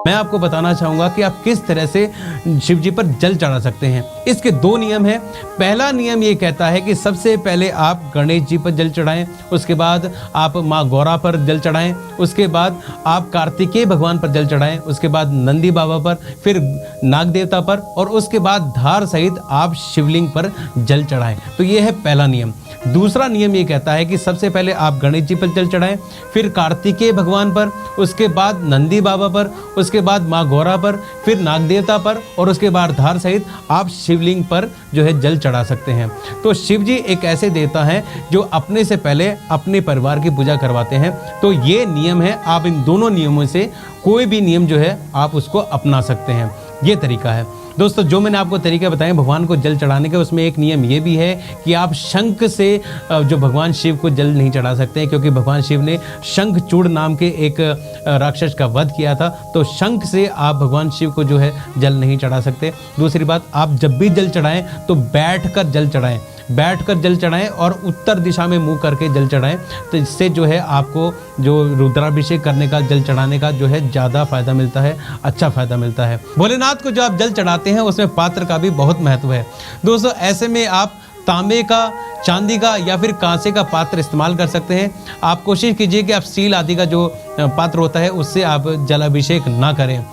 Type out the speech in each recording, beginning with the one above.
मैं आपको बताना चाहूँगा कि आप किस तरह से शिव जी पर जल चढ़ा सकते हैं। इसके 2 नियम हैं। पहला नियम ये कहता है कि सबसे पहले आप गणेश जी पर जल चढ़ाएं, उसके बाद आप माँ गौरा पर जल चढ़ाएं, उसके बाद आप कार्तिकेय भगवान पर जल चढ़ाएं, उसके बाद नंदी बाबा पर, फिर नाग देवता पर, और उसके बाद धार सहित आप शिवलिंग पर जल चढ़ाएं। तो ये है पहला नियम। दूसरा नियम ये कहता है कि सबसे पहले आप गणेश जी पर जल चढ़ाएं, फिर कार्तिकेय भगवान पर, उसके बाद नंदी बाबा पर, उसके बाद माँ गौरा पर, फिर नाग देवता पर, और उसके बाद धार सहित आप शिवलिंग पर जो है जल चढ़ा सकते हैं। तो शिव जी एक ऐसे देवता हैं जो अपने से पहले अपने परिवार की पूजा करवाते हैं। तो ये नियम है, आप इन दोनों नियमों से कोई भी नियम जो है आप उसको अपना सकते हैं। ये तरीका है दोस्तों। जो मैंने आपको तरीके बताए भगवान को जल चढ़ाने के, उसमें एक नियम ये भी है कि आप शंख से जो भगवान शिव को जल नहीं चढ़ा सकते हैं, क्योंकि भगवान शिव ने शंखचूड़ नाम के एक राक्षस का वध किया था। तो शंख से आप भगवान शिव को जो है जल नहीं चढ़ा सकते। दूसरी बात, आप जब भी जल चढ़ाएं तो बैठकर जल चढ़ाएं, बैठकर जल चढ़ाएं और उत्तर दिशा में मुंह करके जल चढ़ाएं। तो इससे जो है आपको जो रुद्राभिषेक करने का, जल चढ़ाने का जो है ज़्यादा फायदा मिलता है, अच्छा फायदा मिलता है। भोलेनाथ को जो आप जल चढ़ाते हैं उसमें पात्र का भी बहुत महत्व है दोस्तों। ऐसे में आप तांबे का, चांदी का या फिर कांसे का पात्र इस्तेमाल कर सकते हैं। आप कोशिश कीजिए कि आप स्टील आदि का जो पात्र होता है उससे आप जलाभिषेक ना करें।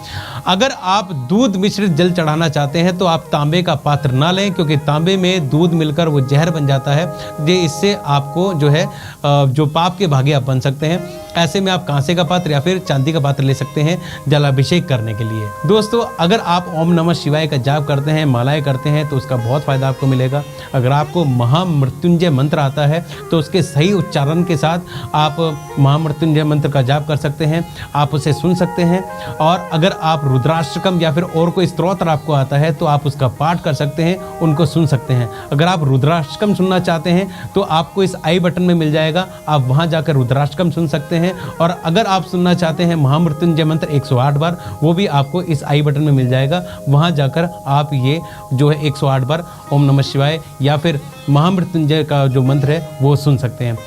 अगर आप दूध मिश्रित जल चढ़ाना चाहते हैं तो आप तांबे का पात्र ना लें, क्योंकि तांबे में दूध मिलकर वो जहर बन जाता है। ये इससे आपको जो है जो पाप के भागी आप बन सकते हैं। ऐसे में आप कांसे का पात्र या फिर चांदी का पात्र ले सकते हैं जलाभिषेक करने के लिए। दोस्तों, अगर आप ओम नमः शिवाय का जाप करते हैं, मालाएं करते हैं, तो उसका बहुत फायदा आपको मिलेगा। अगर आपको महामृत्युंजय मंत्र आता है तो उसके सही उच्चारण के साथ आप महामृत्युंजय मंत्र का जाप कर सकते हैं, आप उसे सुन सकते हैं। और अगर आप रुद्राष्टकम या फिर और कोई स्तोत्र आपको आता है तो आप उसका पाठ कर सकते हैं, उनको सुन सकते हैं। अगर आप रुद्राष्टकम सुनना चाहते हैं तो आपको इस आई बटन में मिल जाएगा, आप वहां जाकर रुद्राष्टकम सुन सकते हैं। और अगर आप सुनना चाहते हैं महामृत्युंजय मंत्र 108 बार, वो भी आपको इस आई बटन में मिल जाएगा। वहां जाकर आप ये जो है 108 बार ओम नमः शिवाय या फिर महामृत्युंजय का जो मंत्र है वो सुन सकते हैं।